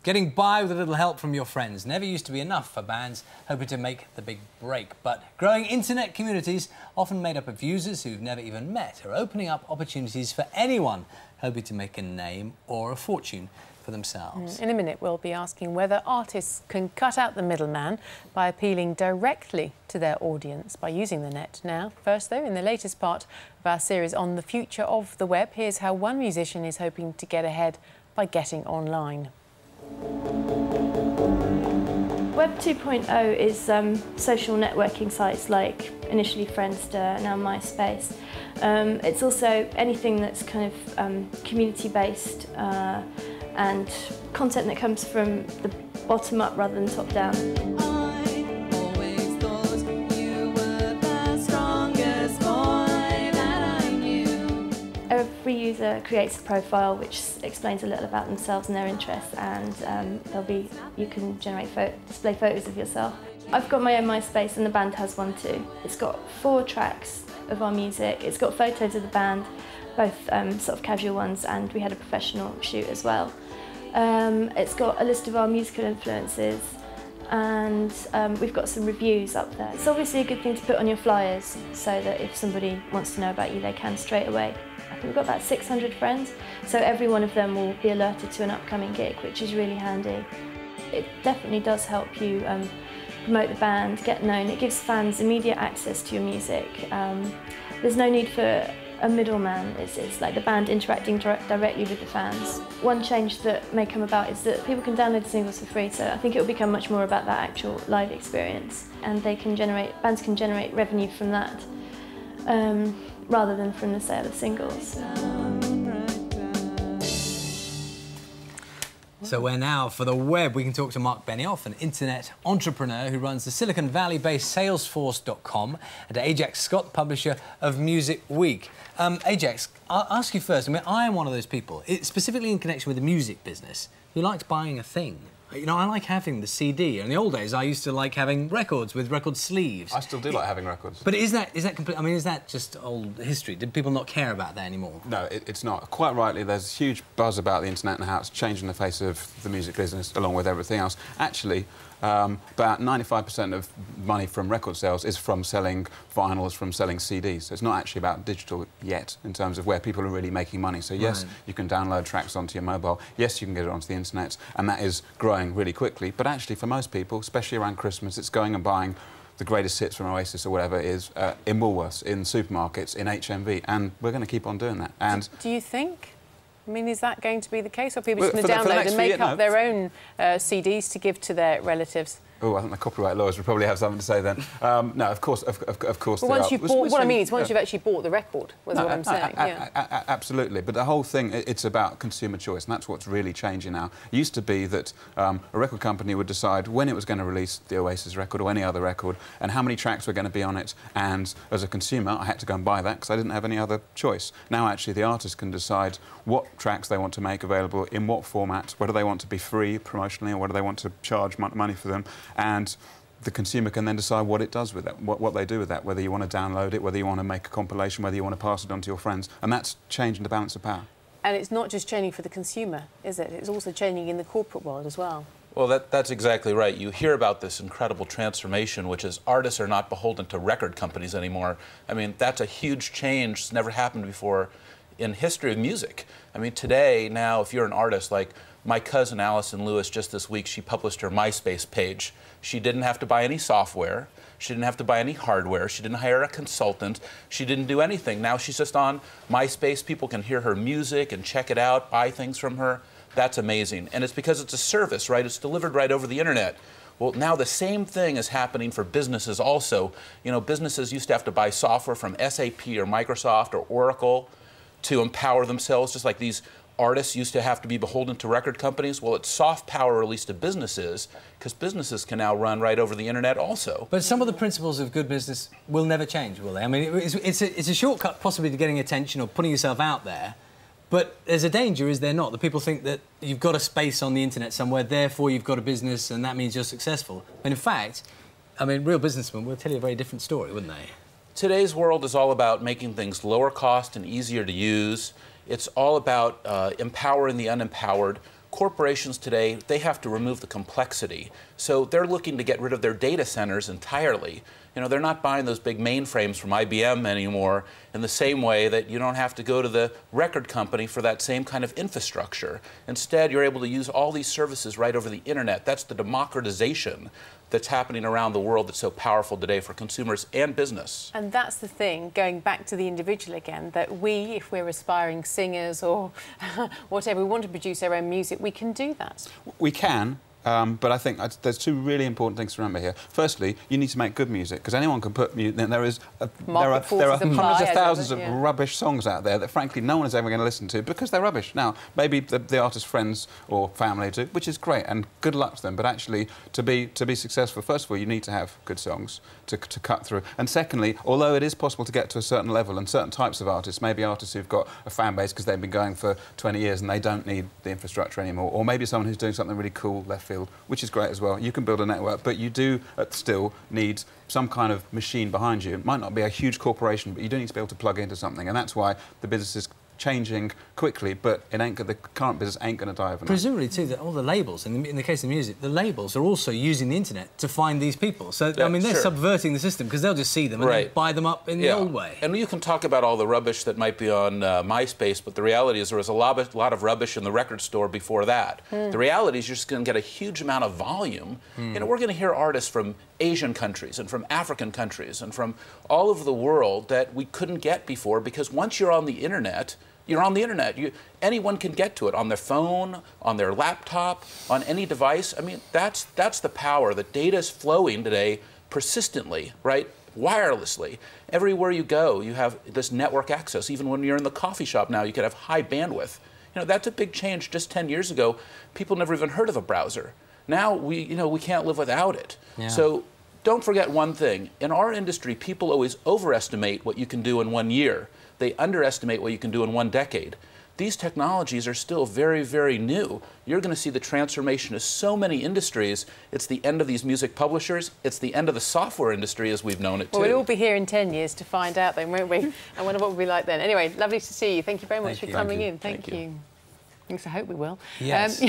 Getting by with a little help from your friends never used to be enough for bands hoping to make the big break. But growing internet communities, often made up of users who've never even met, are opening up opportunities for anyone hoping to make a name or a fortune for themselves. In a minute, we'll be asking whether artists can cut out the middleman by appealing directly to their audience by using the net. Now, first though, in the latest part of our series on the future of the web, here's how one musician is hoping to get ahead by getting online. Web 2.0 is social networking sites like initially Friendster, now MySpace. It's also anything that's kind of community-based and content that comes from the bottom up rather than top down. Every user creates a profile which explains a little about themselves and their interests, and you can display photos of yourself. I've got my own MySpace and the band has one too. It's got 4 tracks of our music. It's got photos of the band, both sort of casual ones, and we had a professional shoot as well. It's got a list of our musical influences, and we've got some reviews up there. It's obviously a good thing to put on your flyers so that if somebody wants to know about you, they can straight away. I think we've got about 600 friends, so every one of them will be alerted to an upcoming gig, which is really handy. It definitely does help you promote the band, get known. It gives fans immediate access to your music. There's no need for a middleman. It's like the band interacting directly with the fans. One change that may come about is that people can download the singles for free, so I think it will become much more about that actual live experience, and bands can generate revenue from that rather than from the sale of singles. So we're now, for the web, we can talk to Mark Benioff, an internet entrepreneur who runs the Silicon Valley-based Salesforce.com, and to Ajax Scott, publisher of Music Week. Ajax, I'll ask you first. I mean, I am one of those people, specifically in connection with the music business, who likes buying a thing. You know, I like having the CD. In the old days, I used to like having records with record sleeves. I still do like having records. But is that complete? I mean, is that just old history? Did people not care about that anymore? No, it's not. Quite rightly, there's huge buzz about the internet and how it's changing the face of the music business, along with everything else. Actually, about 95% of money from record sales is from selling vinyls, from selling CDs. So it's not actually about digital yet in terms of where people are really making money. So yes, you can download tracks onto your mobile. Yes, you can get it onto the internet, and that is growing really quickly. But actually, for most people, especially around Christmas, it's going and buying the greatest hits from Oasis or whatever it is in Woolworths, in supermarkets, in HMV, and we're going to keep on doing that. And do you think? I mean, is that going to be the case, or people just going to download and make up their own CDs to give to their relatives? Oh, I think the copyright lawyers would probably have something to say then. No, of course. But once you've bought, what I mean is once you've actually bought the record, was what I'm saying. Absolutely. But the whole thing, it's about consumer choice, and that's what's really changing now. It used to be that a record company would decide when it was going to release the Oasis record or any other record, and how many tracks were going to be on it. And as a consumer, I had to go and buy that because I didn't have any other choice. Now, actually, the artist can decide what tracks they want to make available, in what format, whether they want to be free promotionally or whether they want to charge money for them. And the consumer can then decide what it does with it, what they do with that, whether you want to download it, whether you want to make a compilation, whether you want to pass it on to your friends. And that's changing the balance of power. And it's not just changing for the consumer, is it? It's also changing in the corporate world as well. Well, that's exactly right. You hear about this incredible transformation, which is artists are not beholden to record companies anymore. I mean, that's a huge change. It's never happened before in history of music. I mean, today, now, if you're an artist, like my cousin Alison Lewis, just this week, she published her MySpace page. She didn't have to buy any software. She didn't have to buy any hardware. She didn't hire a consultant. She didn't do anything. Now she's just on MySpace. People can hear her music and check it out, buy things from her. That's amazing. And it's because it's a service, right? It's delivered right over the internet. Well, now the same thing is happening for businesses also. You know, businesses used to have to buy software from SAP or Microsoft or Oracle to empower themselves, just like these artists used to have to be beholden to record companies. Well, it's soft power, at least to businesses, because businesses can now run right over the internet also. But some of the principles of good business will never change, will they? I mean, it's a shortcut possibly to getting attention or putting yourself out there, but there's a danger, is there not? That people think that you've got a space on the internet somewhere, therefore you've got a business and that means you're successful. And in fact, I mean, real businessmen will tell you a very different story, wouldn't they? Today's world is all about making things lower cost and easier to use. It's all about empowering the unempowered. corporations today, they have to remove the complexity. So they're looking to get rid of their data centers entirely. You know, they're not buying those big mainframes from IBM anymore in the same way that you don't have to go to the record company for that same kind of infrastructure. Instead, you're able to use all these services right over the internet. That's the democratization that's happening around the world that's so powerful today for consumers and business. And that's the thing, going back to the individual again, that we, if we're aspiring singers or whatever, we want to produce our own music, we can do that. We can. But I think there's two really important things to remember here. Firstly, you need to make good music, because anyone can put music. There are hundreds of thousands of rubbish songs out there that, frankly, no one is ever going to listen to because they're rubbish. Now, maybe the artist's friends or family do, which is great, and good luck to them. But actually, to be successful, first of all, you need to have good songs to cut through. And secondly, although it is possible to get to a certain level, and certain types of artists, maybe artists who've got a fan base because they've been going for 20 years and they don't need the infrastructure anymore, or maybe someone who's doing something really cool left field, which is great as well. You can build a network, but you do still need some kind of machine behind you. It might not be a huge corporation, but you do need to be able to plug into something, and that's why the business is changing quickly, but the current business ain't going to die overnight. Presumably, too, that all the labels, in the case of music, the labels are also using the internet to find these people. So, I mean, they're subverting the system, because they'll just see them and then buy them up in the old way. And you can talk about all the rubbish that might be on MySpace, but the reality is there was a lot of rubbish in the record store before that. The reality is you're just going to get a huge amount of volume. You know, we're going to hear artists from Asian countries and from African countries and from all over the world that we couldn't get before, because once you're on the internet, you're on the internet. Anyone can get to it on their phone, on their laptop, on any device. I mean, that's the power. The data is flowing today persistently, right? Wirelessly. Everywhere you go, you have this network access. Even when you're in the coffee shop now, you can have high bandwidth. You know, that's a big change. Just 10 years ago, people never even heard of a browser. Now we can't live without it. Yeah. So don't forget one thing. In our industry, people always overestimate what you can do in 1 year. They underestimate what you can do in 1 decade. These technologies are still very, very new. You're going to see the transformation of so many industries. It's the end of these music publishers. It's the end of the software industry as we've known it, too. Well, we'll all be here in 10 years to find out then, won't we? I wonder what we'll be like then. Anyway, lovely to see you. Thank you very much for coming in. Thank you. Thanks, I hope we will. Yes.